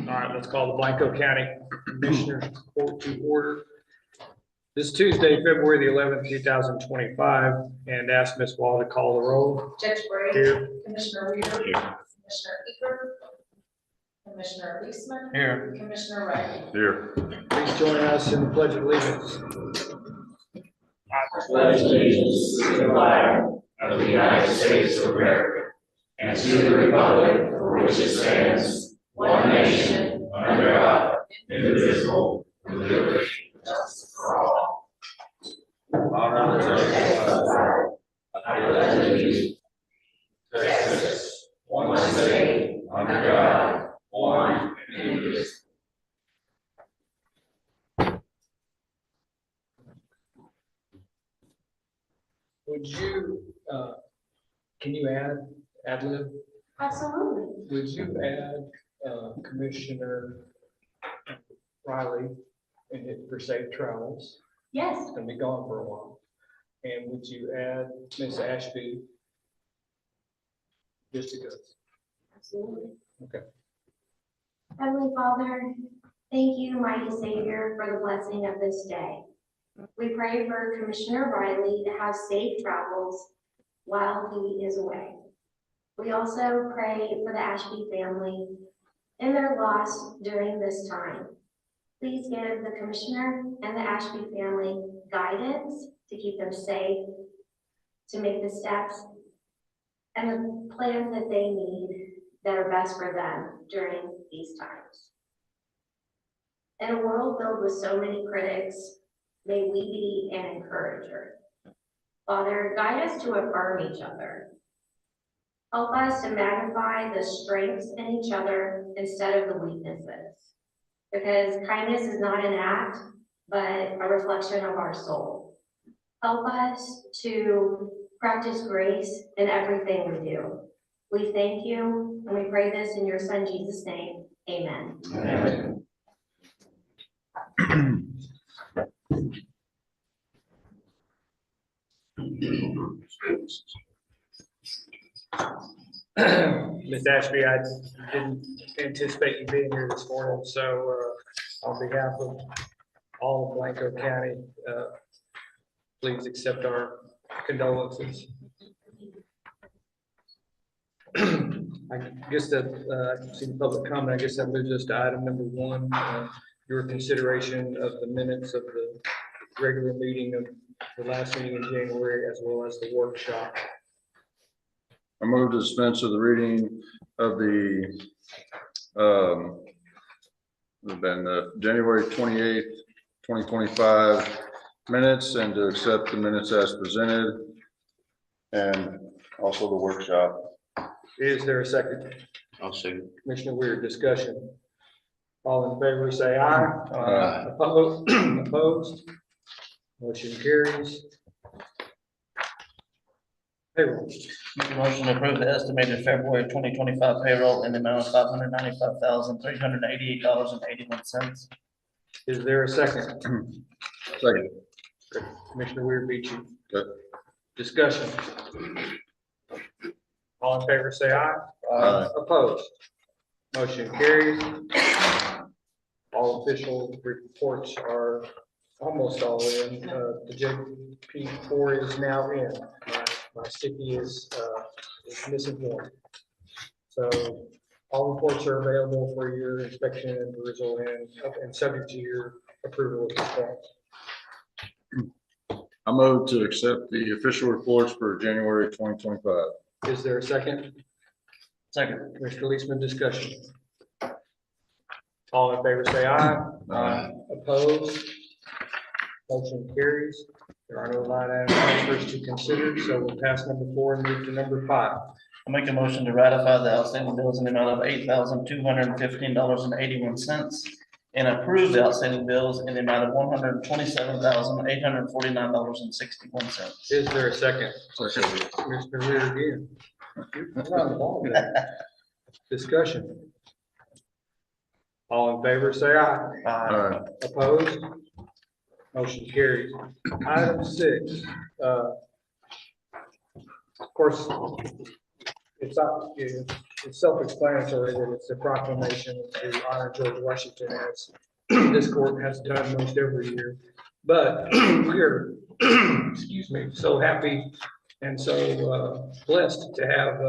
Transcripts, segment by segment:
All right, let's call the Blanco County Commissioners Court to order. This Tuesday, February the 11th, 2025, and ask Ms. Wall to call the roll. Judge Gray. Here. Commissioner Weir. Here. Commissioner Eager. Commissioner Leisman. Here. Commissioner Riley. Here. Please join us in the Pledge of Allegiance. I pledge allegiance to the flag of the United States of America and to the republic for which it stands, one nation, under God, indivisible, with liberty and justice for all. Honor to the flag. I pledge allegiance to Texas, one state, under God, one and indivisible. Would you, can you add lib? Absolutely. Would you add Commissioner Riley in it for safe travels? Yes. It's gonna be gone for a while. And would you add Ms. Ashby? Just because. Absolutely. Okay. Heavenly Father, thank you, mighty Savior, for the blessing of this day. We pray for Commissioner Riley to have safe travels while he is away. We also pray for the Ashby family and their loss during this time. Please give the Commissioner and the Ashby family guidance to keep them safe, to make the steps and the plans that they need that are best for them during these times. In a world filled with so many critics, may we be an encourager. Father, guide us to affirm each other. Help us to magnify the strengths in each other instead of the weaknesses. Because kindness is not an act, but a reflection of our soul. Help us to practice grace in everything we do. We thank you, and we pray this in your Son, Jesus' name. Amen. Amen. Ms. Ashby, I didn't anticipate you being here this morning, so on behalf of all of Blanco County, please accept our condolences. I guess that I've seen public comment. I guess that moves us to item number 1, your consideration of the minutes of the regular meeting of the last meeting in January, as well as the workshop. I move to dispense with the reading of the January 28th, 2025 minutes, and to accept the minutes as presented, and also the workshop. Is there a second? I'll second. Commissioner Weir, discussion. All in favor, say aye. Aye. Opposed? Opposed? Motion carries. Payroll. Make a motion to approve the estimated February 2025 payroll in the amount of $595,388.81. Is there a second? Second. Commissioner Weir beat you. Good. Discussion. All in favor, say aye. Aye. Opposed? Motion carries. All official reports are almost all in. The P4 is now in. My sticky is misinformed. So all reports are available for your inspection and perusal and subject to your approval at this point. I move to accept the official reports for January 2025. Is there a second? Second. Mr. Leesman, discussion. All in favor, say aye. Aye. Opposed? Motion carries. There are no line item transfers to consider, so we'll pass number 4 and move to number 5. I'll make a motion to ratify the outstanding bills in the amount of $8,215.81 and approve the outstanding bills in the amount of $127,849.61. Is there a second? Second. Mr. Rear again. You're on the ball today. Discussion. All in favor, say aye. Aye. Opposed? Motion carries. Item 6. Of course, it's self-explanatory that it's a proclamation to honor George Washington, as this court has done most every year. But we are, excuse me, so happy and so blessed to have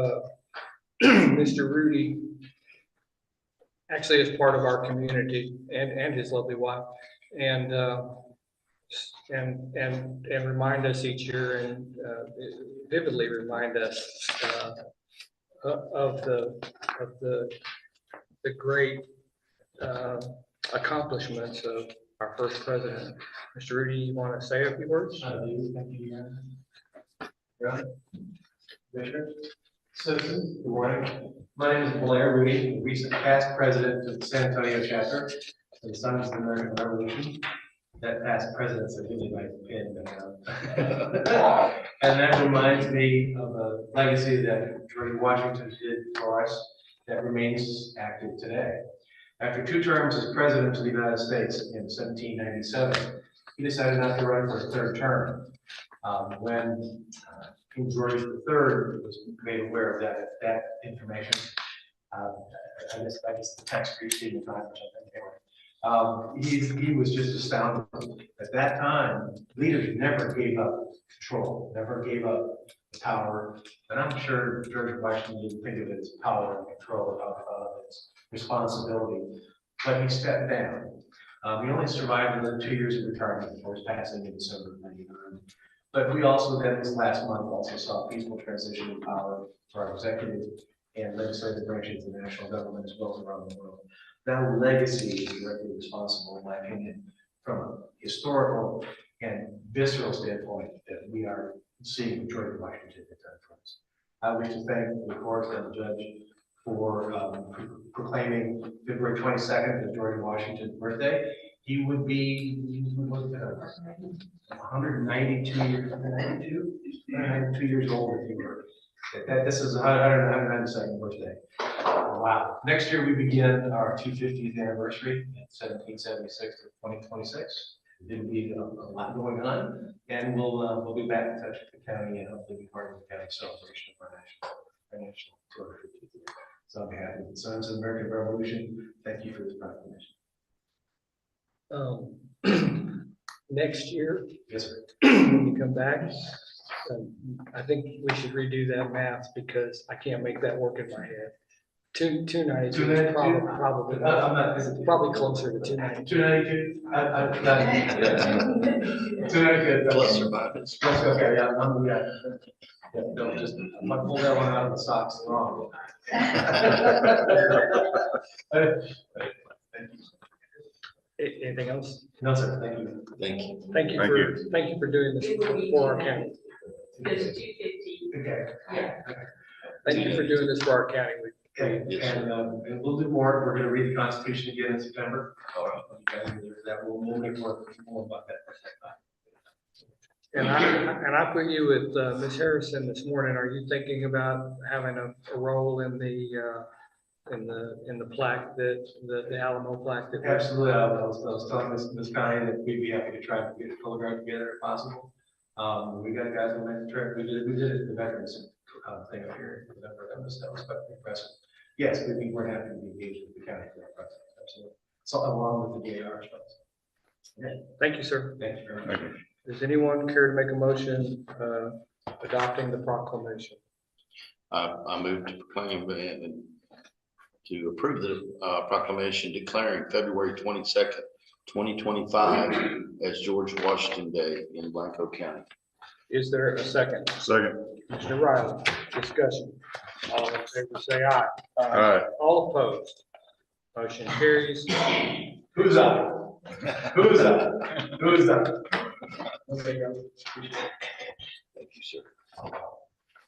Mr. Rudy actually as part of our community, and his lovely wife, and remind us each year and vividly remind us of the great accomplishments of our first president. Mr. Rudy, you want to say a few words? I do, thank you, Right. Commissioner, citizens, good morning. My name is Blair Rudy, recent past president of the San Antonio chapter of the Sons of the American Revolution. That past president's a really nice pin. And that reminds me of a legacy that George Washington did for us that remains active today. After 2 terms as president of the United States in 1797, he decided not to run for a 3rd term. When King George III was made aware of that information, I guess the text preceding the time or something. He was just astounded. At that time, leaders never gave up control, never gave up power. And I'm sure George Washington didn't think of it as power and control, of its responsibility, but he stepped down. He only survived another 2 years of retirement before his passing in December of '99. But we also then, this last month, also saw a peaceful transition of power for our executive and legislative branches of the national government as well as around the world. That legacy is directly responsible, in my opinion, from a historical and visceral standpoint that we are seeing George Washington had done for us. I wish to thank the court and the judge for proclaiming February 22nd as George Washington's birthday. He would be 192 years old if he were. This is 192nd birthday. Wow. Next year we begin our 250th anniversary in 1776 to 2026. There'll be a lot going on, and we'll be back in touch with the county and hopefully be part of the county celebration of our national 250th year. So on behalf of the Sons of the American Revolution, thank you for this proclamation. Next year, Yes, sir. when you come back, I think we should redo that math because I can't make that work in my head. 292 is probably I'm not hesitating. probably closer to 292. 292? 292. Let's survive it. That's okay, yeah, don't just, I'm gonna pull that one out of the socks wrong. Anything else? No, sir, thank you. Thank you. Thank you for doing this for our county. There's 250. Okay. Yeah. Thank you for doing this for our county. And we'll do more. We're gonna read the Constitution again in September. That we'll make more about that. And I put you with Ms. Harrison this morning. Are you thinking about having a role in the plaque the Alamo plaque that? Absolutely. I was telling Ms. Connie that we'd be happy to try to get a photograph together if possible. We got guys who made the trip. We did it at the veterans thing up here. That was quite impressive. Yes, we'd be more happy to be engaged with the county for that process. Absolutely. So along with the DAR. Thank you, sir. Thank you very much. Does anyone care to make a motion adopting the proclamation? I move to proclaim and to approve the proclamation declaring February 22nd, 2025 as George Washington Day in Blanco County. Is there a second? Second. Commissioner Riley, discussion. All in favor, say aye. Aye. All opposed? Motion carries. Who's up? Who's up? Who's up? Thank you, sir.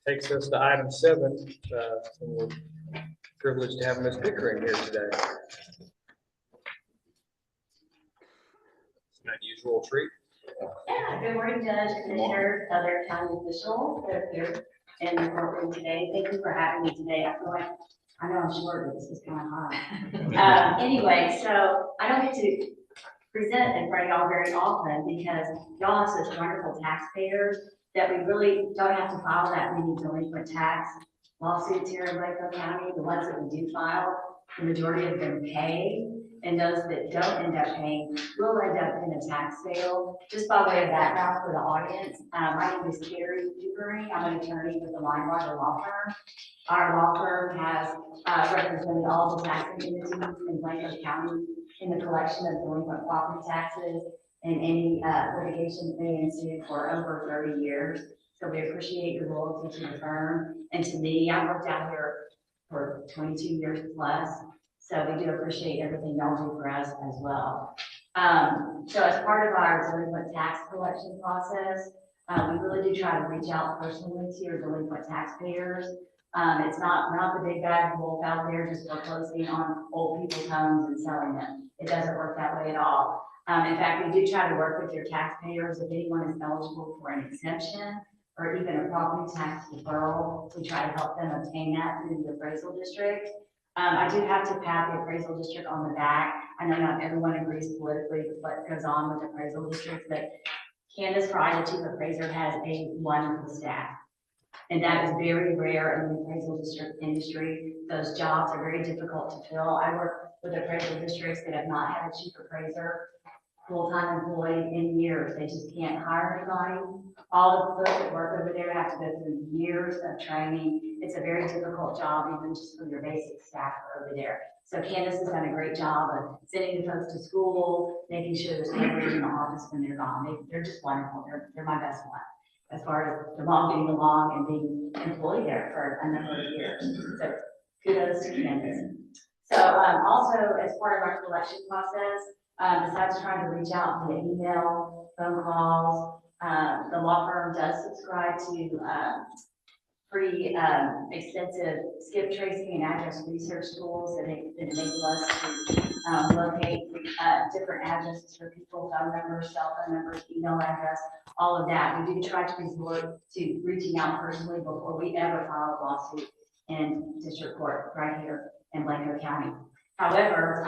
Takes us to item 7. And we're privileged to have Ms. Pickering here today. It's an unusual treat. Good morning, Judge, Commissioners, other county officials that are here in the courtroom today. Thank you for having me today. I feel like, I know I'm short, but this is kind of hard. Anyway, so I don't get to present in front of y'all very often because y'all have such wonderful taxpayers that we really don't have to file that many delinquent tax lawsuits here in Blanco County. The ones that we do file, the majority of them pay. And those that don't end up paying will end up in a tax sale. Just by way of background for the audience, my name is Carrie Dewberry. I'm an attorney with the Linewater Law Firm. Our law firm has represented all the taxing entities in Blanco County in the collection of delinquent property taxes and any litigation may ensue for over 30 years. So we appreciate your loyalty to the firm and to me. I've worked out here for 22 years plus. So we do appreciate everything y'all do for us as well. So as part of our delinquent tax collection process, we really do try to reach out personally to your delinquent taxpayers. It's not the big bad wolf out there just foreclosing on old people's homes and selling them. It doesn't work that way at all. In fact, we do try to work with your taxpayers. If anyone is eligible for an exemption or even a property tax deferral, we try to help them obtain that through the appraisal district. I do have to pat the appraisal district on the back. I know not everyone agrees politically with what goes on with appraisal districts, but Candace Fry, the chief appraiser, has a wonderful staff. And that is very rare in the appraisal district industry. Those jobs are very difficult to fill. I work with appraisal districts that have not had a chief appraiser full-time employee in years. They just can't hire anybody. All the folks that work over there have to go through years of training. It's a very difficult job, even just for your basic staff over there. So Candace has done a great job of sending the folks to school, making sure there's nobody in the office when they're gone. They're just wonderful. They're my best one as far as the mom getting along and being employed there for a number of years. So kudos to Candace. So also as part of our collection process, besides trying to reach out via email, phone calls, the law firm does subscribe to pretty extensive skip tracing and address research tools that enable us to locate different addresses for people, phone numbers, cell phone numbers, email address, all of that. We do try to resort to reaching out personally before we ever file a lawsuit in district court right here in Blanco County. However,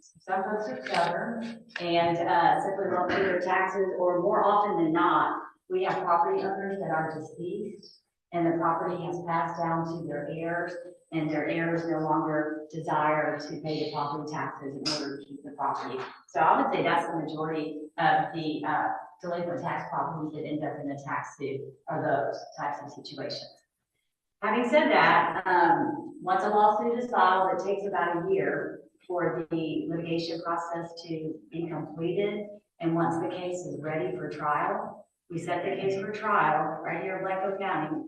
some folks are stubborn and simply won't pay their taxes, or more often than not, we have property owners that are deceased and the property has passed down to their heirs, and their heirs no longer desire to pay the property taxes in order to keep the property. So I would say that's the majority of the delinquent tax properties that end up in a tax suit are those types of situations. Having said that, once a lawsuit is filed, it takes about a year for the litigation process to be completed. And once the case is ready for trial, we set the case for trial right here in Blanco County,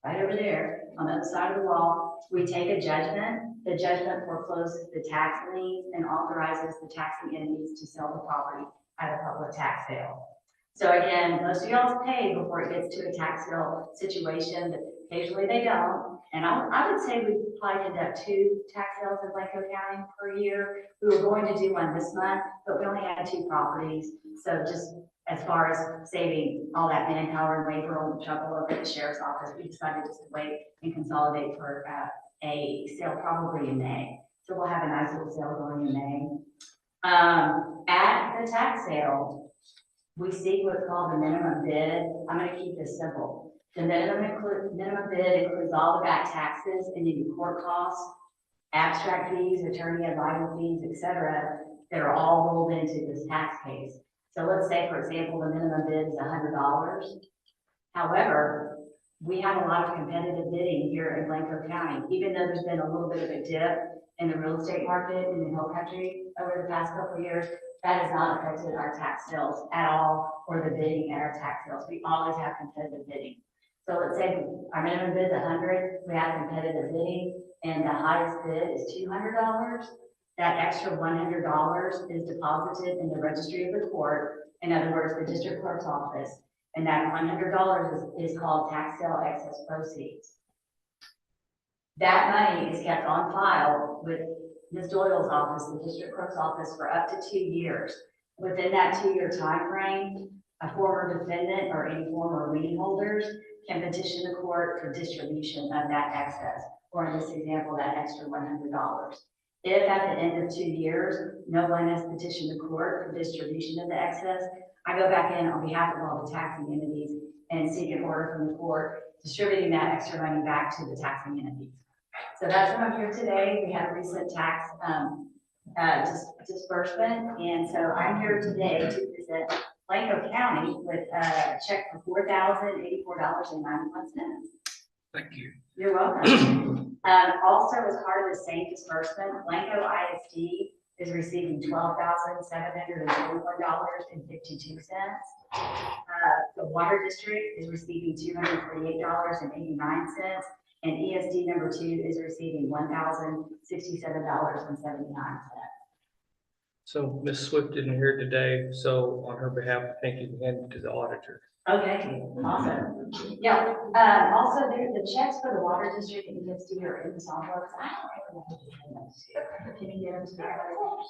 right over there on the other side of the wall. We take a judgment. The judgment forecloses the tax liens and authorizes the taxing entities to sell the property at a public tax sale. So again, most of y'all pay before it gets to a tax sale situation, but occasionally they don't. And I would say we probably conduct 2 tax sales in Blanco County per year. We were going to do one this month, but we only had 2 properties. So just as far as saving all that manpower and labor and trouble over at the sheriff's office, we decided just to wait and consolidate for a sale probably in May. So we'll have a nice little sale going in May. At the tax sale, we seek what's called the minimum bid. I'm going to keep this simple. The minimum bid includes all the back taxes and any court costs, abstract fees, attorney and legal fees, etc., that are all rolled into this tax case. So let's say, for example, the minimum bid is $100. However, we have a lot of competitive bidding here in Blanco County, even though there's been a little bit of a dip in the real estate market in the hill country over the past couple of years. That has not affected our tax sales at all, or the bidding at our tax sales. We always have competitive bidding. So let's say our minimum bid is 100, we have competitive bidding, and the highest bid is $200. That extra $100 is deposited in the registry of the court, in other words, the district clerk's office, and that $100 is called tax sale excess proceeds. That money is kept on file with Ms. Doyle's office, the district clerk's office, for up to 2 years. Within that 2-year time frame, a former defendant or any former lien holders can petition the court for distribution of that excess, or in this example, that extra $100. If at the end of 2 years, no one has petitioned the court for distribution of the excess, I go back in on behalf of all the taxing entities and seek an order from the court distributing that extra money back to the taxing entities. So that's what I'm here today. We had a recent tax disbursement, and so I'm here today to present Blanco County with a check for $4,084.91. Thank you. You're welcome. Also, as part of the same disbursement, Blanco ISD is receiving $12,741.52. The Water District is receiving $248.89. And ESD number 2 is receiving $1,067.79. So Ms. Swift isn't here today, so on her behalf, I think you can hand it to the auditor. Okay, awesome. Yeah, also the checks for the Water District and ESD are in the envelopes. I don't know. Can you get them to me?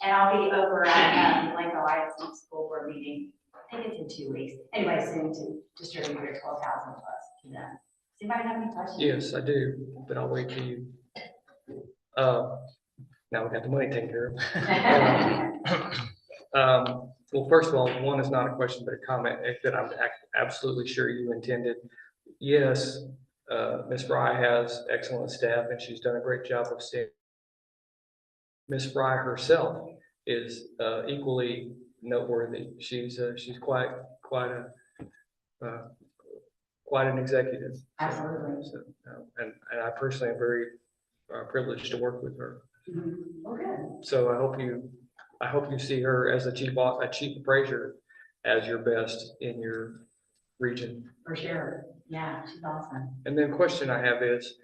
And I'll be over at Blanco ISD School Board meeting. I think it's in 2 weeks. Anyway, soon to distribute your 12,000 plus to them. Does anybody have any questions? Yes, I do, but I'll wait till you. Now we got the money taken care of. Well, first of all, one is not a question, but a comment that I'm absolutely sure you intended. Yes, Ms. Fry has excellent staff and she's done a great job of staying. Ms. Fry herself is equally noteworthy. She's quite an executive. Absolutely. So, and I personally am very privileged to work with her. Mm-hmm. Okay. So I hope you see her as a chief appraiser as your best in your region. For sure. Yeah, she's awesome. And then question I have is,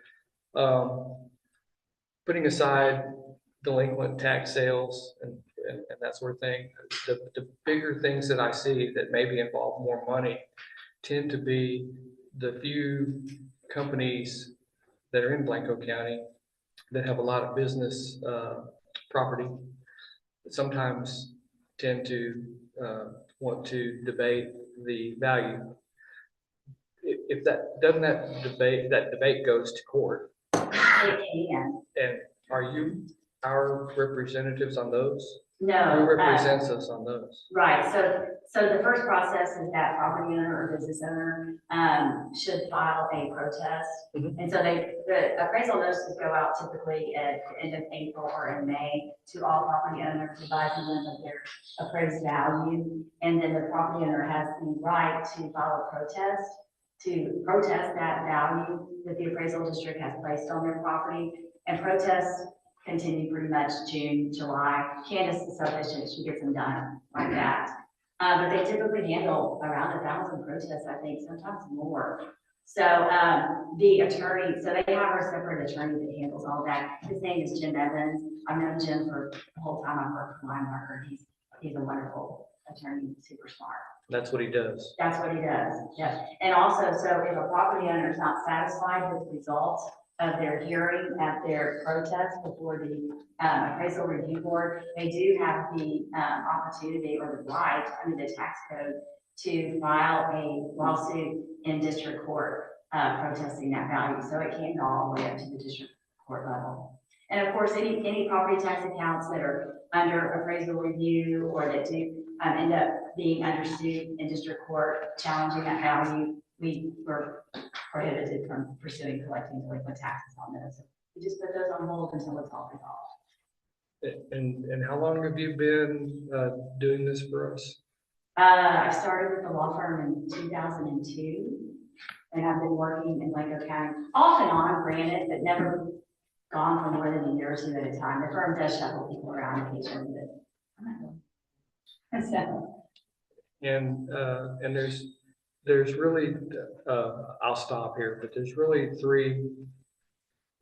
putting aside delinquent tax sales and that sort of thing, the bigger things that I see that maybe involve more money tend to be the few companies that are in Blanco County that have a lot of business property that sometimes tend to want to debate the value. If that debate goes to court. It can. And are you our representatives on those? No. Who represents us on those? Right, so the first process is that property owner or business owner should file a protest. Mhm. And so the appraisal notices go out typically at the end of April or in May to all property owners, advising them of their appraised value. And then the property owner has the right to file a protest to protest that value that the appraisal district has placed on their property. And protests continue pretty much June, July. Candace is so efficient, she gets them done like that. But they typically handle around 1,000 protests, I think, sometimes more. So the attorney, so they have a separate attorney that handles all that. His name is Jim Evans. I've known Jim for the whole time I've worked for Linemarker. He's a wonderful attorney, super smart. That's what he does. That's what he does, yeah. And also, so if a property owner is not satisfied with the results of their hearing at their protest before the appraisal review board, they do have the opportunity or the right under the tax code to file a lawsuit in district court protesting that value. So it can go all the way up to the district court level. And of course, any property tax accounts that are under appraisal review or that do end up being under suit in district court challenging that value, we were prohibited from pursuing collecting delinquent taxes on those. We just put those on hold until it's all resolved. And how long have you been doing this for us? I started with the law firm in 2002, and I've been working in Blanco County off and on, granted, but never gone for more than a year or two at a time. The firm does shuffle people around occasionally, but I'm not really. So, And there's really, I'll stop here, but there's really three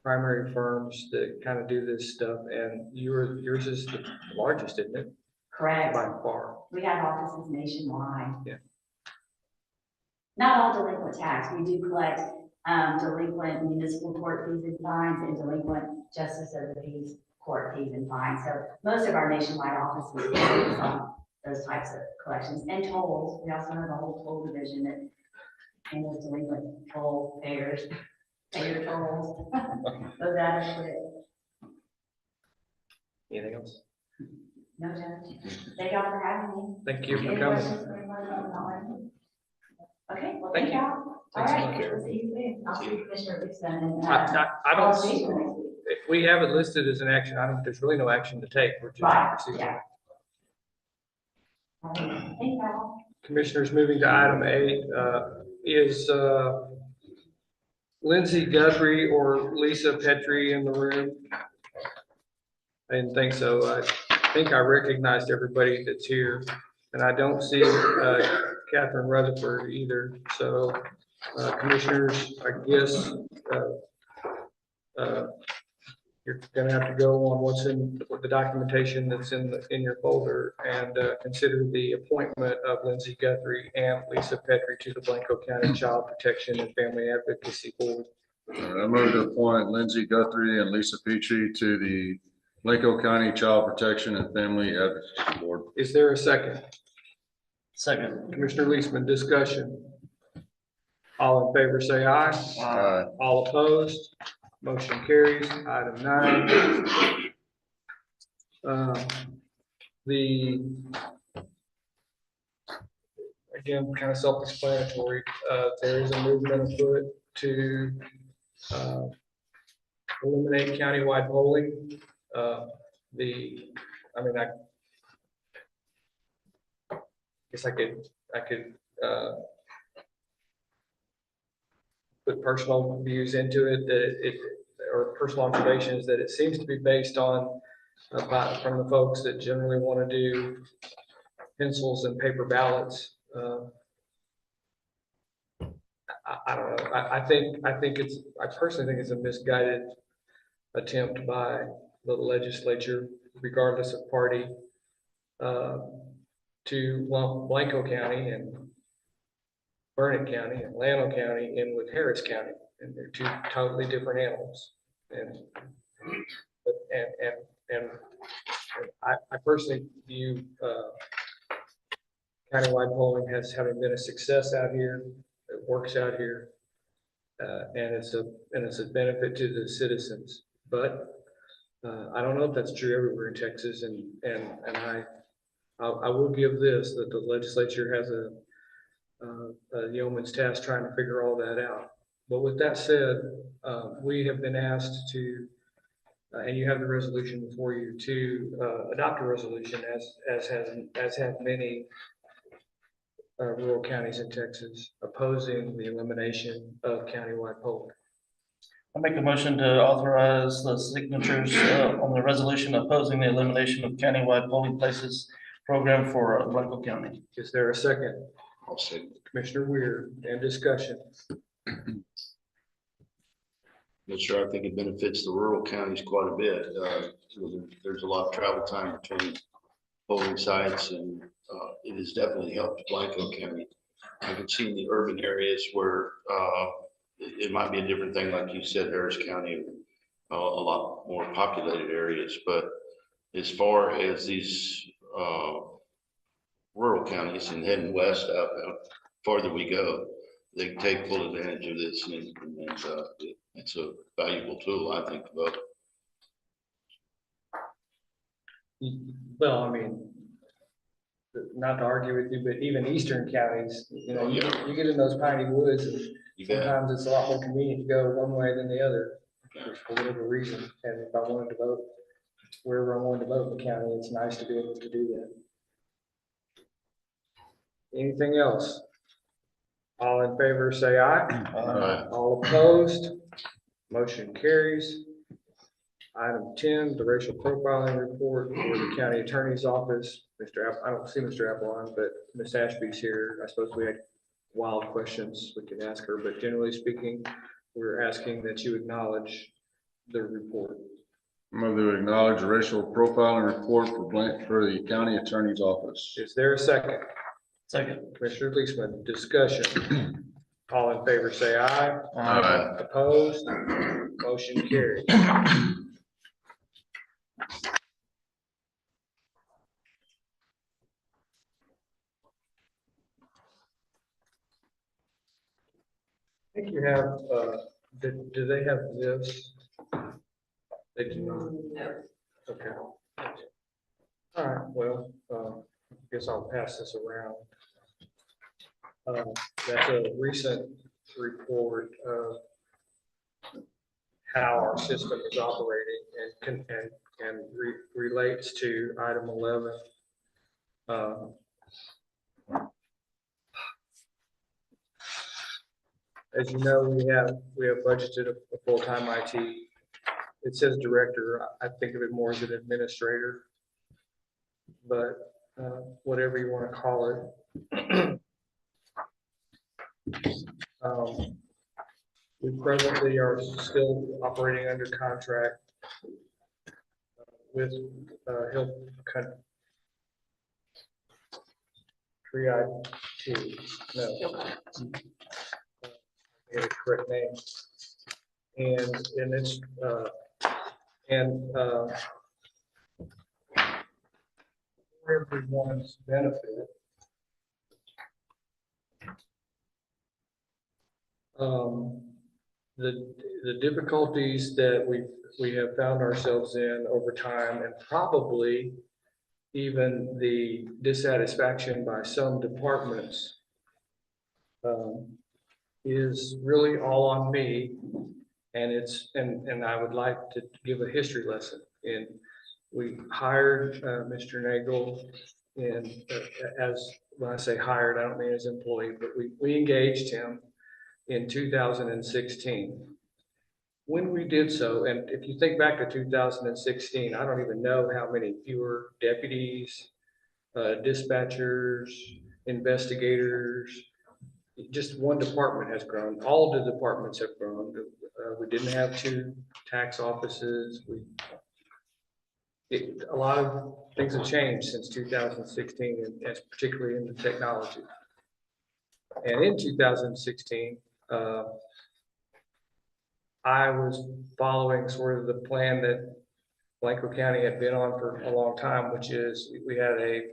primary firms that kind of do this stuff, and yours is the largest, isn't it? correct. By far. We have offices nationwide. Yeah. Not all delinquent tax. We do collect delinquent municipal court fees and fines and delinquent justice of the peace court fees and fines. So most of our nationwide offices focus on those types of collections and tolls. We also have a whole toll division that handles delinquent toll payers, payer tolls. Those adequate. Anything else? No, Judge. Thank y'all for having me. Thank you for Any coming. questions for anyone? Okay, well, Thank thank you. y'all. All Thanks so right, much. we'll see you soon. I'll see Commissioner Lisa and. I I'll don't, see you next week. we have it listed as an action item, but there's really no action to take. We're just Right, proceeding. yeah. All right, thank y'all. Commissioners, moving to item 8, is Lindsay Guthrie or Lisa Petrie in the room? I didn't think so. I think I recognized everybody that's here, and I don't see Catherine Rutherford either. So, commissioners, I guess you're gonna have to go on what's in the documentation that's in your folder and consider the appointment of Lindsay Guthrie and Lisa Petrie to the Blanco County Child Protection and Family Advocacy Board. I move to appoint Lindsay Guthrie and Lisa Petrie to the Blanco County Child Protection and Family Advocacy Board. Is there a second? Second. Commissioner Leisman, discussion. All in favor, say aye. Aye. All opposed, motion carries. Item 9. Again, kind of self-explanatory, there is a movement afoot to eliminate countywide polling. I guess I could put personal views into it, or personal observations, that it seems to be based on from the folks that generally want to do pencils and paper ballots. I don't know. I personally think it's a misguided attempt by the legislature, regardless of party, to lump Blanco County and Burnett County and Llano County in with Harris County, and they're two totally different animals. And I personally view countywide polling as having been a success out here. It works out here, and it's a benefit to the citizens. But I don't know if that's true everywhere in Texas, and I will give this, that the legislature has a yeoman's task trying to figure all that out. But with that said, we have been asked to, and you have the resolution before you, to adopt a resolution as have many rural counties in Texas, opposing the elimination of countywide polling. I make a motion to authorize the signatures on the resolution opposing the elimination of countywide polling places program for Blanco County. Is there a second? I'll say, Commissioner Weir, and discussion. not sure, I think it benefits the rural counties quite a bit. There's a lot of travel time between polling sites, and it has definitely helped Blanco County. I can see in the urban areas where it might be a different thing, like you said, Harris County, a lot more populated areas. But as far as these rural counties and heading west up, farther we go, they can take full advantage of this, and it's a valuable tool, I think, to vote. Well, I mean, not to argue with you, but even eastern counties, you know, you get in those piney woods, and You bet. sometimes it's a lot more convenient to go one way than the other, for whatever reason. And if I wanted to vote, wherever I wanted to vote in the county, it's nice to be able to do that. Anything else? All in favor, say aye. Aye. All opposed? Motion carries. Item 10, the racial profiling report for the county attorney's office. I don't see Mr. Applon, but Ms. Ashby's here. I suppose we had wild questions we can ask her, but generally speaking, we're asking that you acknowledge the report. Move to acknowledge the racial profiling report for the county attorney's office. Is there a second? Second. Commissioner Leesman, discussion. All in favor, say aye. Aye. Opposed? Motion carries. I think you have, do they have this? They do not. No. Okay. All right, well, I guess I'll pass this around. That's a recent report of how our system is operating and relates to item 11. As you know, we have budgeted a full-time IT. It says director. I think of it more as an administrator, but whatever you want to call it. We presently are still operating under contract with Health Country IT. No. Get a correct name. And it's for everyone's benefit. The difficulties that we have found ourselves in over time, and probably even the dissatisfaction by some departments, is really all on me. And I would like to give a history lesson. And we hired Mr. Nagel, and as when I say hired, I don't mean as employee, but we engaged him in 2016. When we did so, and if you think back to 2016, I don't even know how many fewer deputies, dispatchers, investigators, just one department has grown. All the departments have grown. We didn't have 2 tax offices. A lot of things have changed since 2016, and particularly in the technology. And in 2016, I was following sort of the plan that Blanco County had been on for a long time, which is we had a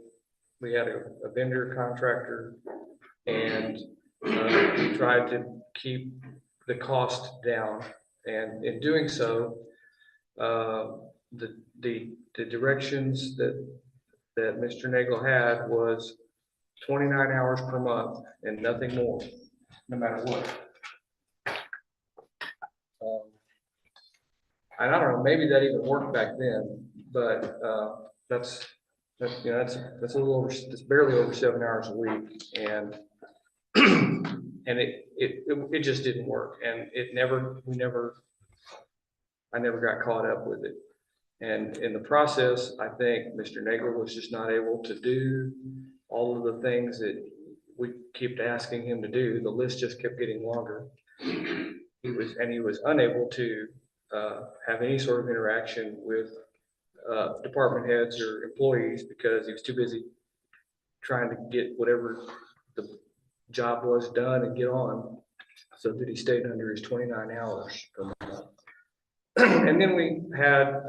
vendor contractor, and we tried to keep the cost down. And in doing so, the directions that Mr. Nagel had was 29 hours per month and nothing more, no matter what. And I don't know, maybe that even worked back then, but that's a little over, it's barely over 7 hours a week, and it just didn't work, and I never got caught up with it. And in the process, I think Mr. Nagel was just not able to do all of the things that we kept asking him to do. The list just kept getting longer. He was unable to have any sort of interaction with department heads or employees because he was too busy trying to get whatever the job was done and get on, so that he stayed under his 29 hours per month. And then we had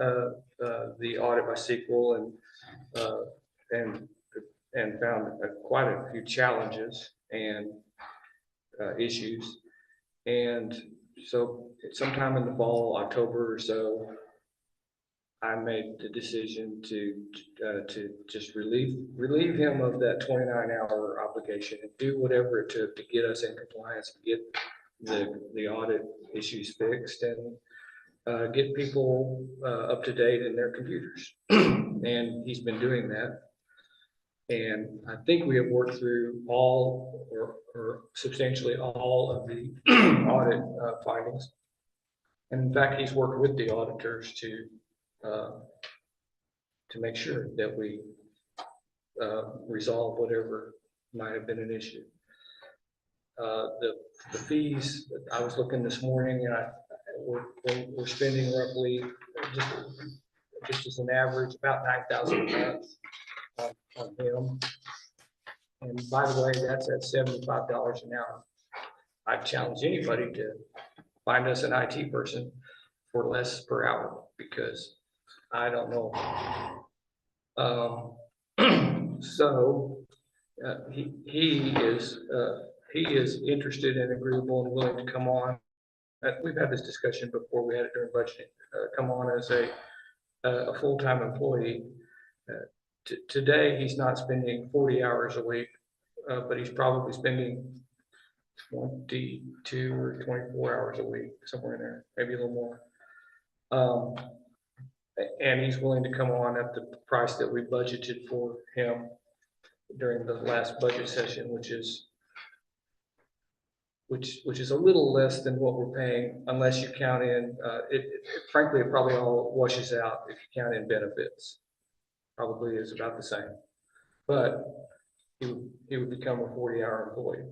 the audit by SQL and found quite a few challenges and issues. And so sometime in the fall, October or so, I made the decision to just relieve him of that 29-hour obligation and do whatever it took to get us in compliance, get the audit issues fixed, and get people up to date in their computers. And he's been doing that. And I think we have worked through all or substantially all of the audit findings. And in fact, he's worked with the auditors to make sure that we resolve whatever might have been an issue. The fees, I was looking this morning and we're spending roughly just as an average about $9,000 a month on him. And by the way, that's at $75 an hour. I challenge anybody to find us an IT person for less per hour because I don't know. So he is interested and agreeable and willing to come on. We've had this discussion before. We had it during budgeting. Come on as a full-time employee. Today, he's not spending 40 hours a week, but he's probably spending 22 or 24 hours a week, somewhere in there, maybe a little more. And he's willing to come on at the price that we budgeted for him during the last budget session, which is a little less than what we're paying, unless you count in, frankly, it probably all washes out if you count in benefits. Probably is about the same, but he would become a 40-hour employee.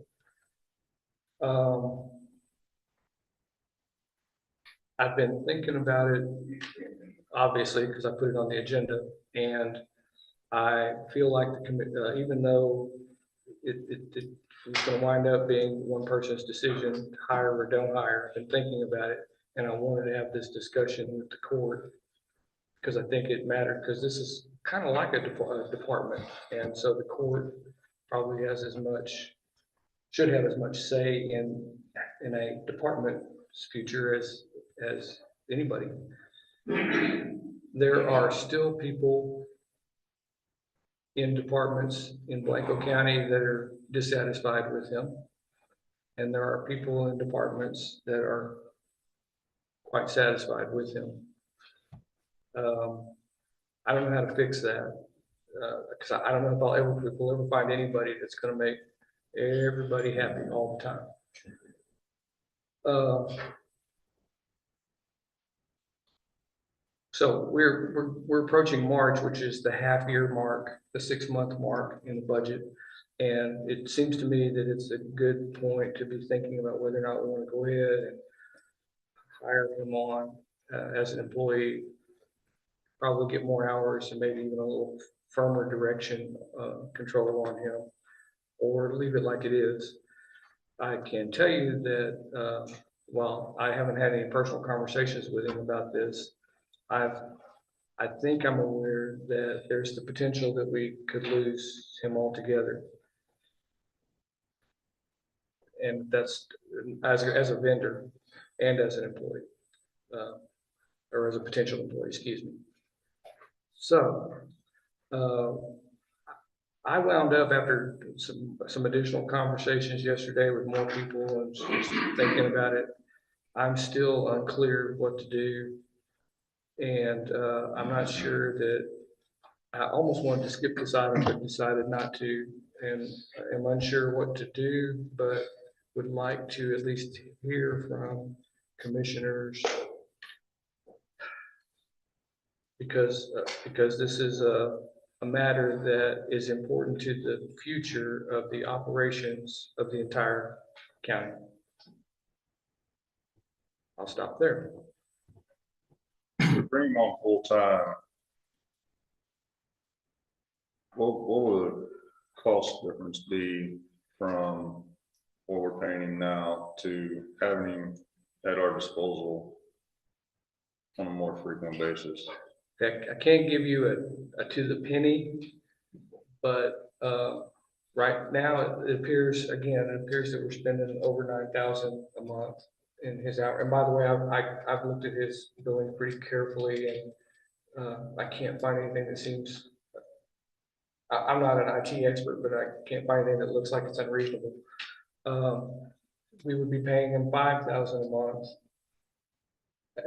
I've been thinking about it, obviously, because I put it on the agenda, and I feel like even though it's going to wind up being one person's decision to hire or don't hire, I've been thinking about it, and I wanted to have this discussion with the court because I think it mattered, because this is kind of like a department, and so the court probably has should have as much say in a department's future as anybody. There are still people in departments in Blanco County that are dissatisfied with him. And there are people in departments that are quite satisfied with him. I don't know how to fix that. Because I don't know if we'll ever find anybody that's going to make everybody happy all the time. So we're approaching March, which is the half-year mark, the 6-month mark in the budget. And it seems to me that it's a good point to be thinking about whether or not we want to go ahead and hire him on as an employee, probably get more hours and maybe even a little firmer direction control on him, or leave it like it is. I can tell you that while I haven't had any personal conversations with him about this, I think I'm aware that there's the potential that we could lose him altogether. And that's as a vendor and as an employee, or as a potential employee, excuse me. So I wound up after some additional conversations yesterday with more people and just thinking about it. I'm still unclear what to do. And I'm not sure that I almost wanted to skip this item, but decided not to, and am unsure what to do, but would like to at least hear from commissioners because this is a matter that is important to the future of the operations of the entire county. I'll stop there. To bring him on full time, what would the cost difference be from what we're paying him now to having him at our disposal on a more frequent basis? I can't give you a to the penny, but right now it appears that we're spending over 9,000 a month in his hour. And by the way, I've looked at his billing pretty carefully, and I can't find anything that seems. I'm not an IT expert, but I can't find anything that looks like it's unreasonable. We would be paying him 5,000 a month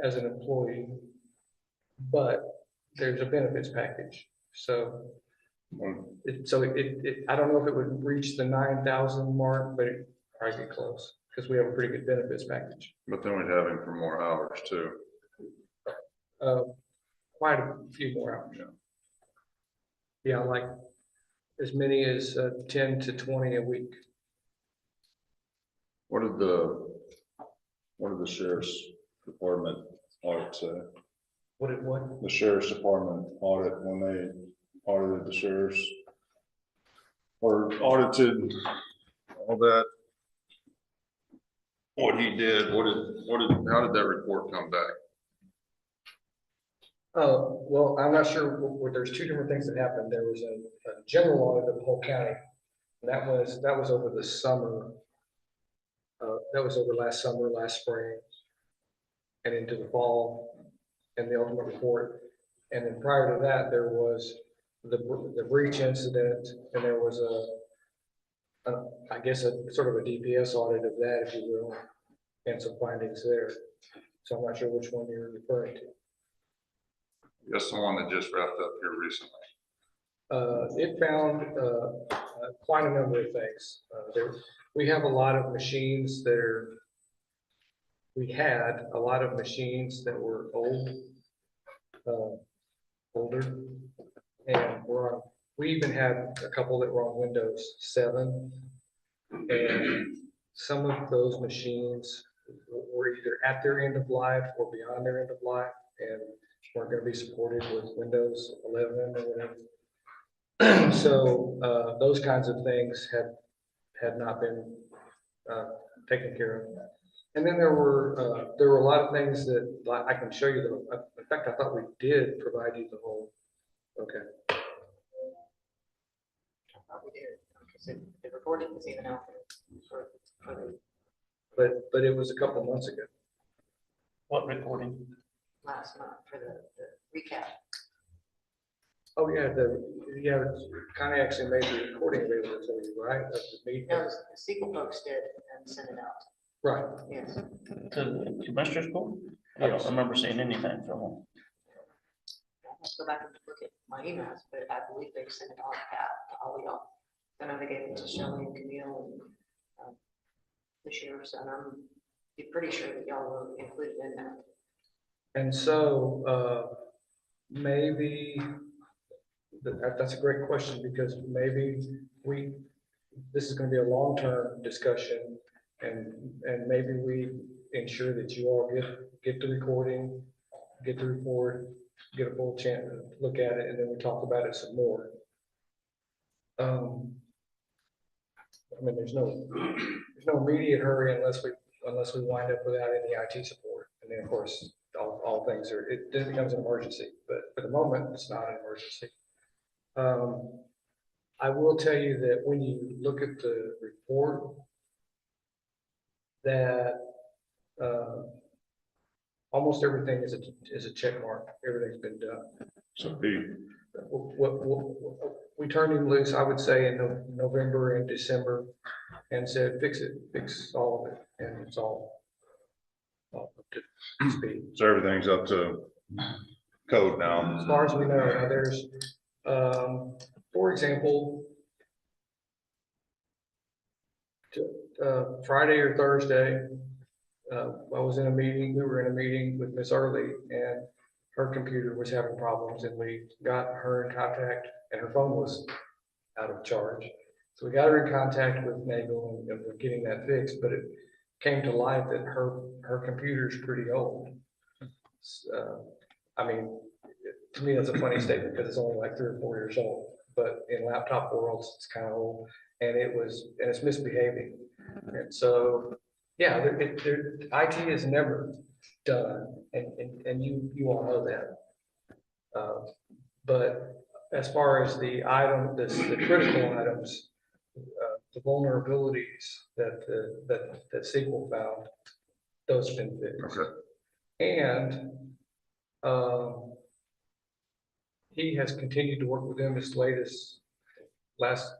as an employee, but there's a benefits package. So I don't know if it would reach the 9,000 mark, but it probably get close, because we have a pretty good benefits package. But then we'd have him for more hours too. Quite a few more hours. Yeah, like as many as 10 to 20 a week. What did the sheriff's department audit say? What? The sheriff's department audit, when they audited the sheriff's, or audited all that, what he did, how did that report come back? Oh, well, I'm not sure, there's two different things that happened. There was a general audit of the whole county. And that was over the summer. That was over last summer, last spring, and into the fall, and the ultimate report. And then prior to that, there was the breach incident, and there was I guess a sort of a DPS audit of that, if you will, and some findings there. So I'm not sure which one you're referring to. That's the one that just wrapped up here recently. It found quite a number of things. We had a lot of machines that were older, and we even had a couple that were on Windows 7, and some of those machines were either at their end of life or beyond their end of life, and weren't going to be supported with Windows 11 or whatever. So those kinds of things had not been taken care of. And then there were a lot of things that I can show you. In fact, I thought we did provide you the whole. Okay. We did, because the recording was even out there for the But it was a couple months ago. What recording? last month for the recap. Oh yeah, kind of actually made the recording available to you, right? Of the meeting. No, the sequel folks did and sent it out. Right. Yes. To the commissioner's court? I don't remember seeing anything from them. I have to go back and look at my emails, but I believe they sent it out to all of y'all. I know they gave it to Shelley and Camille and the sheriffs, and I'm pretty sure that y'all were included in that. And so maybe that's a great question, because maybe this is going to be a long-term discussion, and maybe we ensure that you all get the recording, get the report, get a full chance to look at it, and then we talk about it some more. I mean, there's no immediate hurry unless we wind up without any IT support, and then of course all things it then becomes an emergency. But for the moment, it's not an emergency. I will tell you that when you look at the report, that almost everything is a check mark. Everything's been done. So we turned him loose, I would say, in November and December, and said, fix all of it, and it's all up to speed. So everything's up to code now. As far as we know, now there's, for example, Friday or Thursday, we were in a meeting with Miss Early, and her computer was having problems, and we got her in contact, and her phone was out of charge. So we got her in contact with Nagel and we're getting that fixed, but it came to light that her computer's pretty old. I mean, to me, that's a funny statement because it's only like 3 or 4 years old, but in laptop worlds, it's kind of old, and it's misbehaving. And so, yeah, IT is never done, and you all know that. But as far as the critical items, the vulnerabilities that SQL found, those have been fixed. Okay. And he has continued to work with them as late as last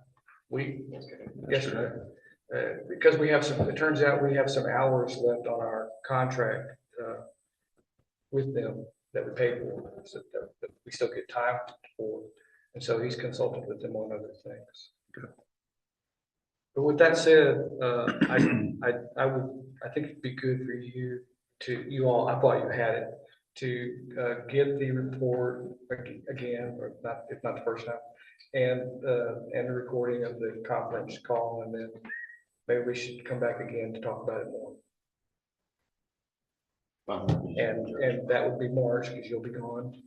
week, yesterday. Because it turns out we have some hours left on our contract with them that we pay for, so that we still get time for. And so he's consulted with them on other things. But with that said, I think it'd be good for you all, I thought you had it, to get the report again, or not, if not the first time, and the recording of the conference call, and then maybe we should come back again to talk about it more. And that would be March, because you'll be gone.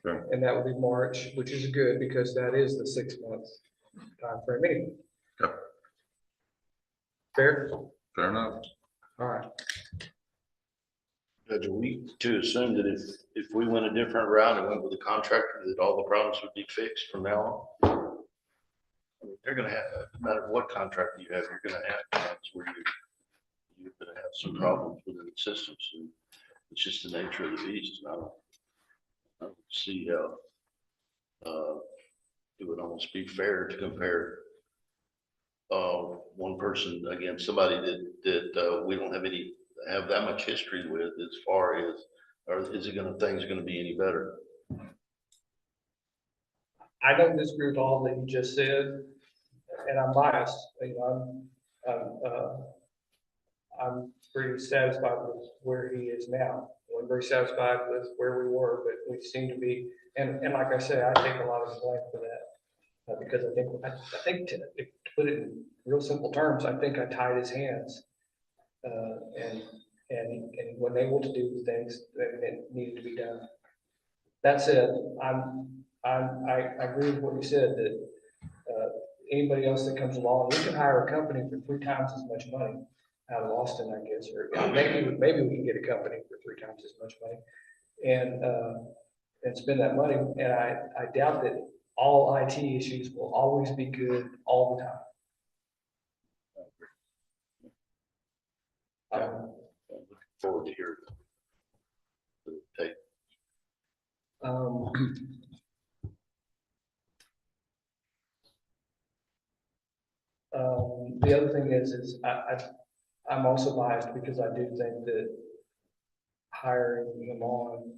Okay. And that would be March, which is good, because that is the 6 months time frame anyway. Okay. Fair? Fair enough. All right. Judge, are we to assume that if we went a different route and went with a contractor, that all the problems would be fixed from now on? I mean, they're gonna have, no matter what contractor you have, you're gonna have times where you're gonna have some problems within the systems, and it's just the nature of the beast. And I don't see how it would almost be fair to compare one person against somebody that we don't have that much history with, as far as, or is it things gonna be any better? I don't disagree with all that you just said, and I'm biased. I'm pretty satisfied with where he is now. I'm very satisfied with where we were, but we seem to be, and like I say, I take a lot of the blame for that. Because I think to put it in real simple terms, I think I tied his hands. And when able to do the things that needed to be done. That said, I agree with what you said, that anybody else that comes along, we can hire a company for 3 times as much money out of Austin, I guess, or maybe we can get a company for 3 times as much money and spend that money. And I doubt that all IT issues will always be good all the time. I'm looking forward to hearing the tape. The other thing is I'm also biased, because I do think that hiring him on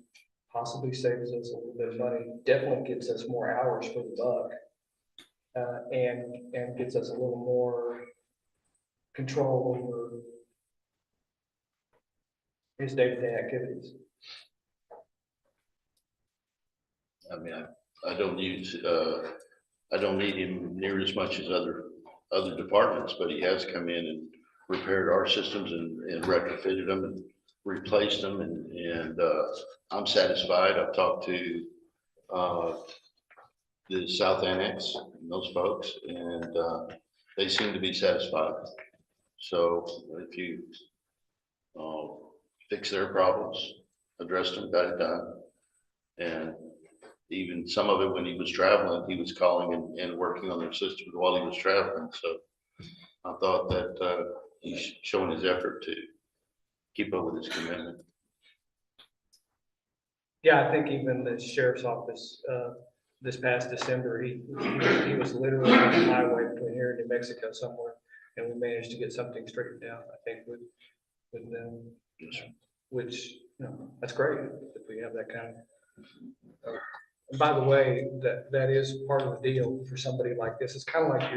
possibly saves us a little bit of money, definitely gets us more hours for the buck, and gets us a little more control over his day-to-day activities. I mean, I don't need him near as much as other departments, but he has come in and repaired our systems and retrofitted them and replaced them, and I'm satisfied. I've talked to the South Annex and those folks, and they seem to be satisfied. So if you fix their problems, addressed them, got it done, and even some of it when he was traveling, he was calling and working on their systems while he was traveling. So I thought that he's showing his effort to keep up with his commitment. Yeah, I think even the sheriff's office, this past December, he was literally on the highway between here and New Mexico somewhere, and we managed to get something straightened out, I think, with them, which, that's great if we have that kind of. And by the way, that is part of the deal for somebody like this. It's kind of like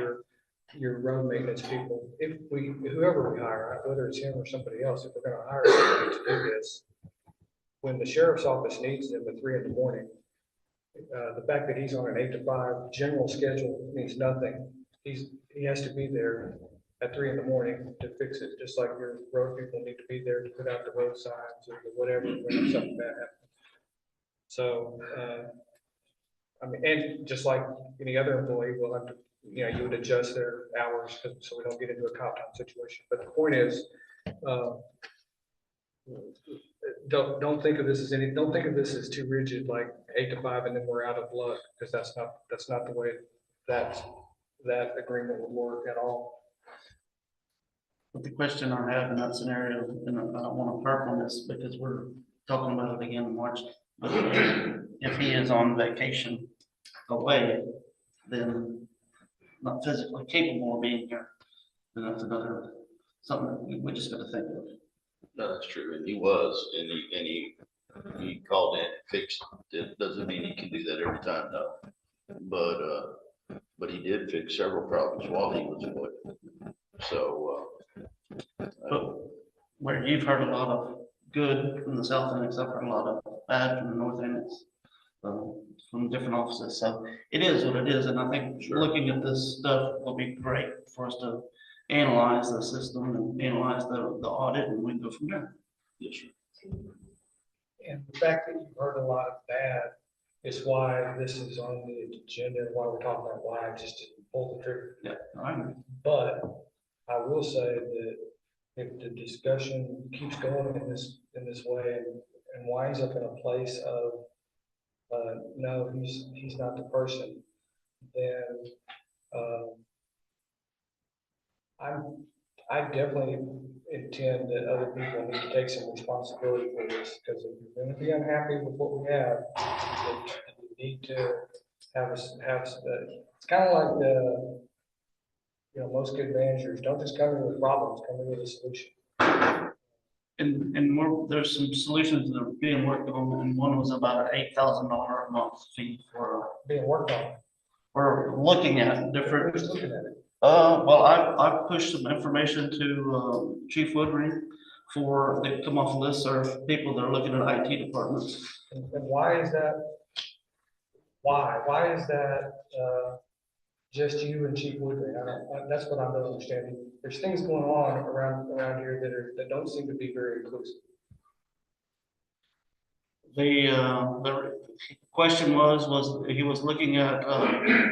your road maintenance people. Whoever we hire, whether it's him or somebody else, if we're going to hire somebody to do this, when the sheriff's office needs them at 3 in the morning, the fact that he's on an 8 to 5 general schedule means nothing. He has to be there at 3 in the morning to fix it, just like your road people need to be there to put out the road signs or whatever when something bad happens. So, I mean, and just like any other employee, will have to, you would adjust their hours so we don't get into a cop time situation. But the point is, don't think of this as too rigid, like 8 to 5, and then we're out of luck, because that's not the way that agreement would work at all. But the question I have in that scenario, and I don't want to harp on this because we're talking about it again in March, but if he is on vacation away, then not physically capable of being here, then that's another, something that we just got to think of. No, that's true, and he was, and he called in and fixed it. Doesn't mean he can do that every time, no. but he did fix several problems while he was away. So, But where you've heard a lot of good from the south annex, I've heard a lot of bad from the north annex, from different offices. So it is what it is. And I think looking at this stuff will be great for us to analyze the system and analyze the audit, and we can go from there. yes, sir. And the fact that you've heard a lot of bad is why this is on the agenda, and why we're talking about why I just didn't pull the trigger. Yeah, I agree. But I will say that if the discussion keeps going in this way and winds up in a place of, no, he's not the person, then, I definitely intend that other people need to take some responsibility for this, because if you're gonna be unhappy with what we have, then you need to have, it's kind of like, most good managers, don't just come in with problems, come in with a solution. And there's some solutions that are being worked on, and one was about an $8,000 a month fee for, Being worked on. we're looking at different. Who's looking at it? Well, I've pushed some information to Chief Woodring for, they come off listserv, people that are looking at IT departments. And why is that? Why is that, just you and Chief Woodring? That's what I'm not understanding. There's things going on around here that don't seem to be very inclusive. The question was he was looking at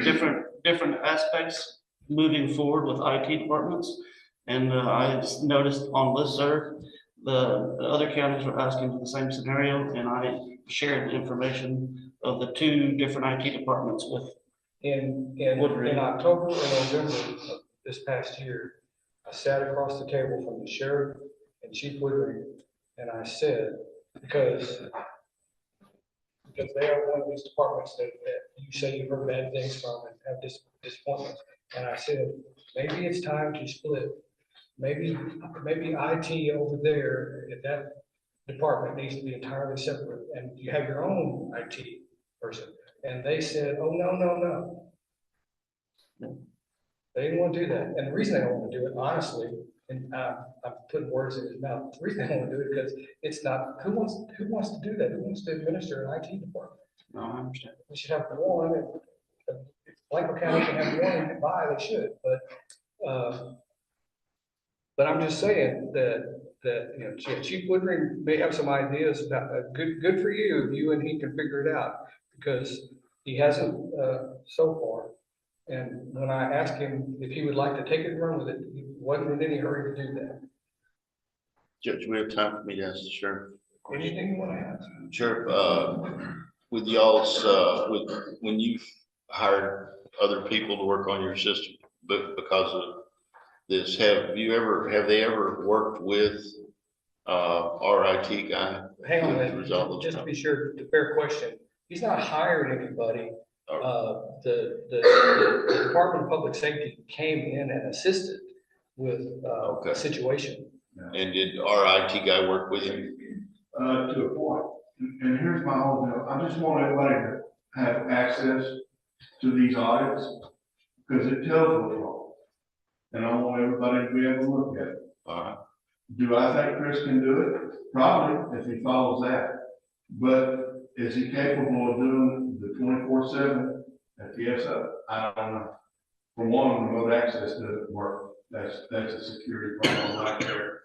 different aspects moving forward with IT departments. And I just noticed on listserv, the other counties were asking for the same scenario, and I shared the information of the two different IT departments with. In October or November of this past year, I sat across the table from the sheriff and Chief Woodring, and I said, because they are one of these departments that you say you've heard bad things from and have disappointments. And I said, maybe it's time to split. Maybe IT over there at that department needs to be entirely separate, and you have your own IT person. And they said, oh, no. They didn't want to do that. And the reason they don't want to do it, honestly, and I'm putting words in his mouth, the reason they don't want to do it because it's not, who wants to do that? Who wants to administer an IT department? No, I understand. We should have one. If Blanco County can have one and buy, they should. But I'm just saying that Chief Woodring may have some ideas about good for you and he can figure it out, because he hasn't so far. And when I asked him if he would like to take it and run with it, he wasn't in any hurry to do that. Judge, we have time for me to ask the sheriff. Anything you want to ask? Sheriff, with y'all's, when you've hired other people to work on your system, but because of this, have they ever worked with our IT guy? Hang on a minute, just to be sure, the fair question. He's not hired anybody. The Department of Public Safety came in and assisted with the situation. And did our IT guy work with him? To a point. And here's my whole deal. I just want everybody to have access to these audits because it tells what's wrong. And I want everybody to be able to look at it. All right. Do I think Chris can do it? Probably, if he follows that. But is he capable of doing the 24/7 at the SO? I don't know. For one, remote access doesn't work. That's a security problem right there.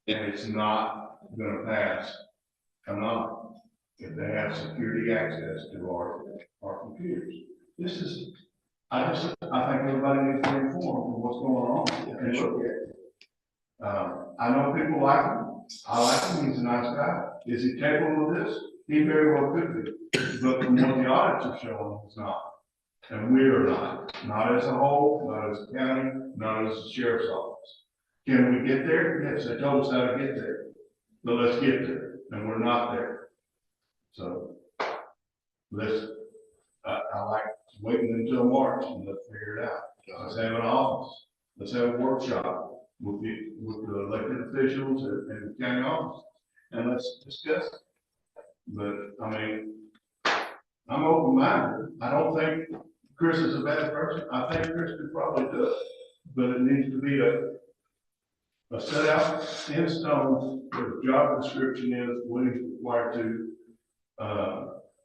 And it's not gonna pass. Come on. If they have security access to our computers. I think everybody needs to be informed of what's going on and look at it. I know people like him. I like him. He's a nice guy. Is he capable of this? He very well could be. But from what the audits are showing, he's not. And we are not as a whole, not as a county, not as the sheriff's office. Can we get there? Yes, they told us how to get there. But let's get there. And we're not there. So I like waiting until March and let's figure it out. Let's have an office. Let's have a workshop with the elected officials and the county office. And let's discuss it. But I mean, I'm open-minded. I don't think Chris is a bad person. I think Chris could probably do it, but it needs to be a set out in stone where the job description is what he's required to,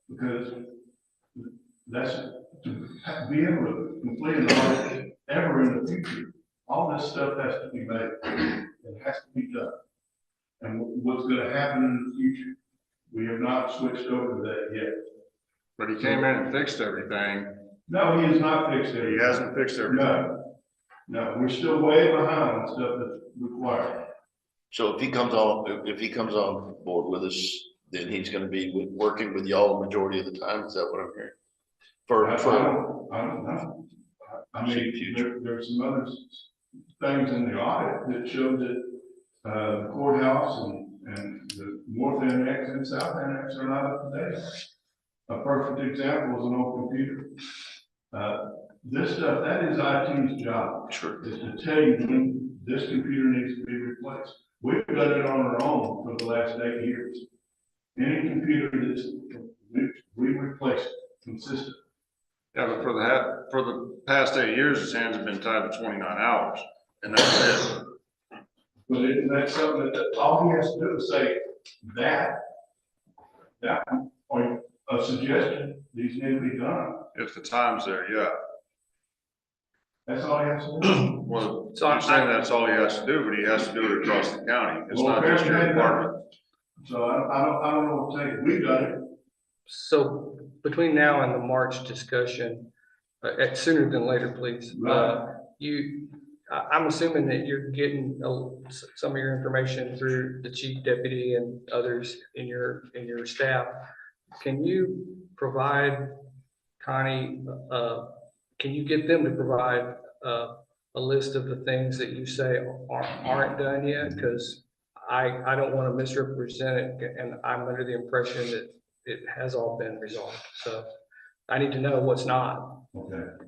because that's to be able to complete an audit ever in the future. All this stuff has to be made. It has to be done. And what's going to happen in the future, we have not switched over to that yet. But he came in and fixed everything. No, he has not fixed it. He hasn't fixed everything. No, we're still way behind on stuff that's required. So if he comes on board with us, then he's gonna be working with y'all the majority of the time, is that what I'm hearing? I don't know. I mean, there's some other things in the audit that show that, the courthouse and the north annex and south annex are not up to date. A perfect example is an old computer. This stuff, that is IT's job. Sure. Is to tell you when this computer needs to be replaced. We've done it on our own for the last 8 years. Any computer that's, we replace it consistently. Yeah, but for the past 8 years, his hands have been tied to 29 hours, and that's it. But that's something that all he has to do is say that, or a suggestion, these need to be done. If the time's there, yeah. That's all he has to do. Well, so I'm saying that's all he has to do, but he has to do it across the county. It's Well, not just your apparently they department. So I don't know what to take. We've done it. So between now and the March discussion, sooner than later, please. Right. I'm assuming that you're getting some of your information through the chief deputy and others in your staff. Can you provide, Connie, can you get them to provide a list of the things that you say aren't done yet? Because I don't want to misrepresent it, and I'm under the impression that it has all been resolved. So I need to know what's not. Okay.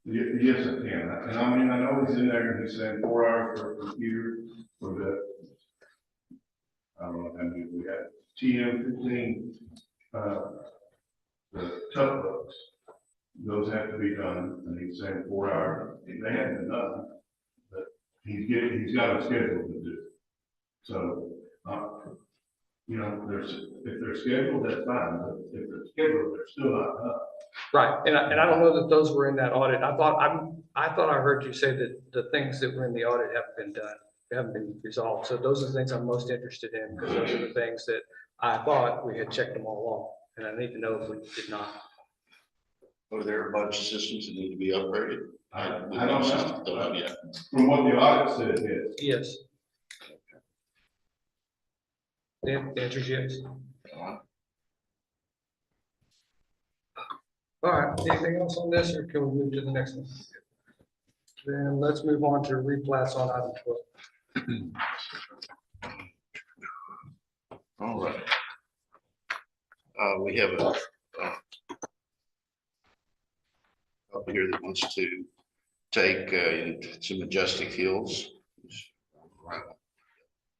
Yes, I can. And I mean, I know he's in there and he's saying 4 hours for a computer for the, I don't know how many we had, TM15, the tough books. Those have to be done, and he's saying 4 hours. They haven't been done, but he's got a schedule to do. So, you know, if they're scheduled, that's fine, but if they're scheduled, they're still not done. Right, and I don't know that those were in that audit. I thought I heard you say that the things that were in the audit haven't been done, haven't been resolved. So those are the things I'm most interested in, because those are the things that I thought we had checked them all along, and I need to know if we did not. Are there a bunch of systems that need to be upgraded? I don't know. Yet. From what the audit said, yes. Yes. The answer is yes. All right, anything else on this, or can we move to the next one? Then let's move on to replats on item 12. All right. We have a up here that wants to take to Majestic Hills.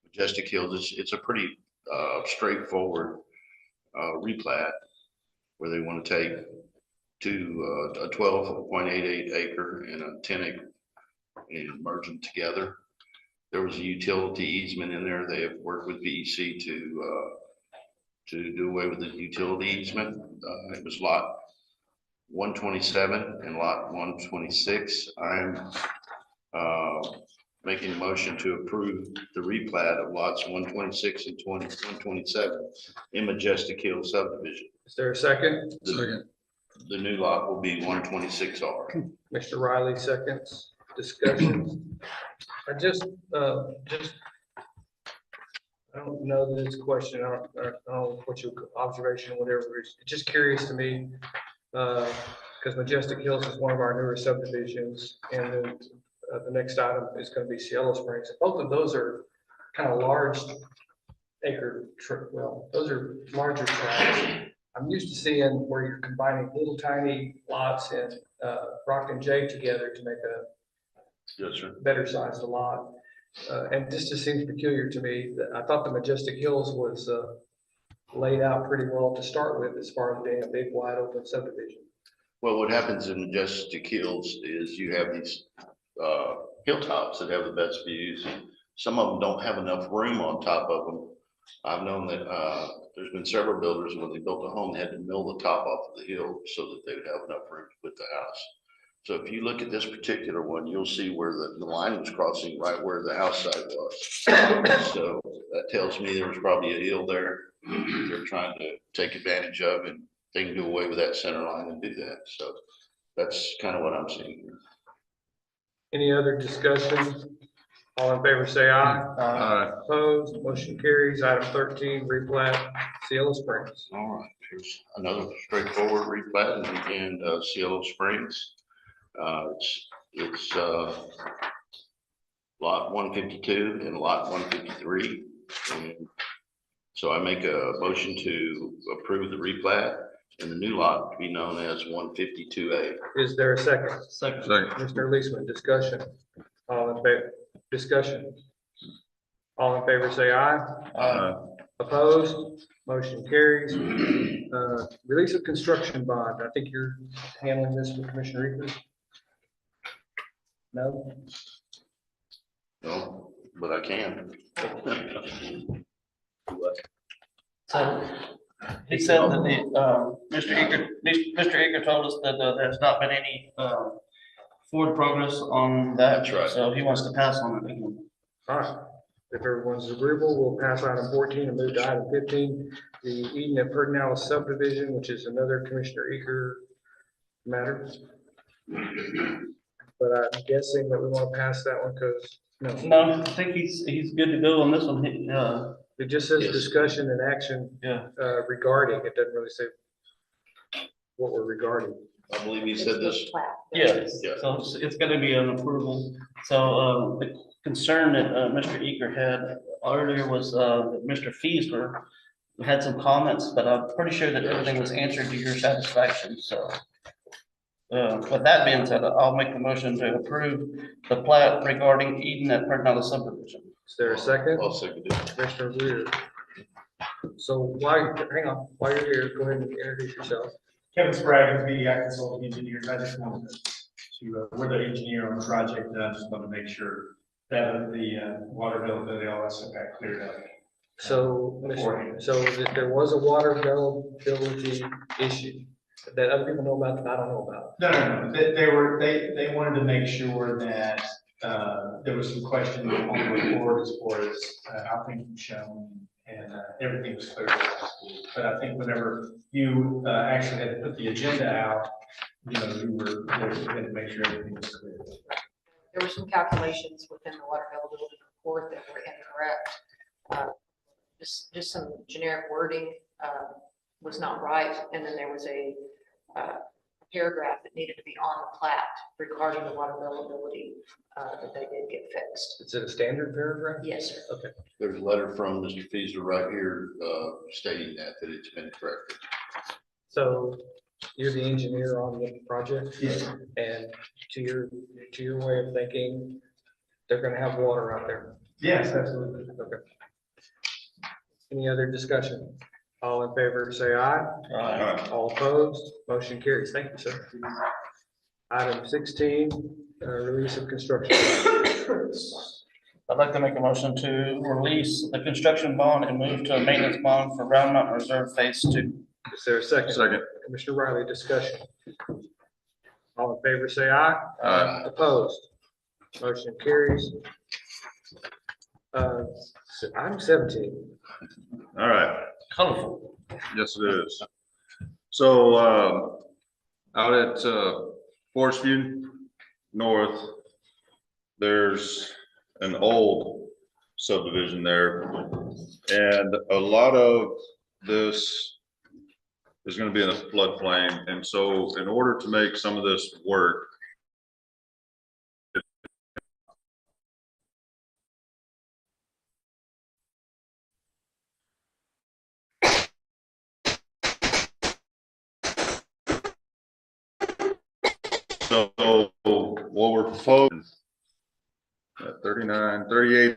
Majestic Hills, it's a pretty straightforward replat where they want to take a 12.88 acre and a 10 acre and merge them together. There was a utility easement in there. They have worked with VEC to do away with the utility easement. It was lot 127 and lot 126. I'm making a motion to approve the replat of lots 126 and 127 in Majestic Hill subdivision. Is there a second? The new lot will be 126R. Mr. Riley seconds. Discussion. I don't know that it's a question. I don't know what your observation, whatever. It's just curious to me, because Majestic Hills is one of our newer subdivisions, and then the next item is going to be Cielo Springs. Both of those are kind of large acre, well, those are larger tracts. I'm used to seeing where you're combining little tiny lots and Rockton J together to make a better sized lot. And this just seems peculiar to me. I thought the Majestic Hills was laid out pretty well to start with as far as being a big wide open subdivision. Well, what happens in Majestic Hills is you have these hilltops that have the best views. Some of them don't have enough room on top of them. I've known that there's been several builders, when they built a home, they had to mill the top off of the hill so that they would have enough room to put the house. So if you look at this particular one, you'll see where the line was crossing right where the house side was. So that tells me there was probably a hill there they're trying to take advantage of, and they can do away with that center line and do that. So that's kind of what I'm seeing here. Any other discussion? All in favor, say aye. Opposed, motion carries. Item 13, replat Cielo Springs. All right, here's another straightforward replat in Cielo Springs. It's lot 152 and lot 153. And so I make a motion to approve the replat and the new lot to be known as 152A. Is there a second? Second. Mr. Leesman, discussion. All in favor, discussion. All in favor, say aye. Opposed, motion carries. Release of construction bond. I think you're handling this with Commissioner Eaker. No? No, but I can. So he said that Mr. Eager told us that there's not been any forward progress on that. That's right. So he wants to pass on it again. All right. If everyone's agreeable, we'll pass item 14 and move to item 15, the Eden and Pertinellis subdivision, which is another Commissioner Eaker matter. But I'm guessing that we want to pass that one because, No, I think he's good to go on this one. it just says Yes. discussion and action Yeah. regarding. It doesn't really say what we're regarding. I believe he said this. Yeah, Yeah. so it's gonna be an approval. So, the concern that, Mr. Eager had earlier was, that Mr. Feasler had some comments, but I'm pretty sure that everything was answered to your satisfaction, so. With that being said, I'll make the motion to approve the plat regarding Eden at Pertinellis subdivision. Is there a second? I'll second it. Commissioner Weir. So hang on, while you're here, go ahead and introduce yourself. Kevin Sprague, the consulting engineers. I just wanted to, we're the engineer on the project, and I just want to make sure that the water availability, all that stuff got cleared up. So that there was a water availability issue that other people know about that I don't know about. No. They wanted to make sure that there was some question on the report as far as how things were shown, and everything was clear. But I think whenever you actually had to put the agenda out, you had to make sure everything was clear. There were some calculations within the water availability report that were incorrect. Just some generic wording was not right, and then there was a paragraph that needed to be on the plat regarding the water availability that they did get fixed. Is it a standard paragraph? Yes, sir. Okay. There's a letter from Mr. Feasler right here stating that it's been corrected. So you're the engineer on the project? Yes. And to your way of thinking, they're gonna have water out there? Yes, absolutely. Okay. Any other discussion? All in favor, say aye. All opposed, motion carries. Thank you, sir. Item 16, release of construction. I'd like to make a motion to release the construction bond and move to a maintenance bond for Round Mountain Reserve Phase 2. Is there a second? Second. Commissioner Riley, discussion. All in favor, say aye. Aye. Opposed, motion carries. Item 17. All right. Colorful. Yes, it is. So, out at, Forest View North, there's an old subdivision there. And a lot of this is gonna be in a floodplain. And so in order to make some of this work, so what we're proposing, 39, 38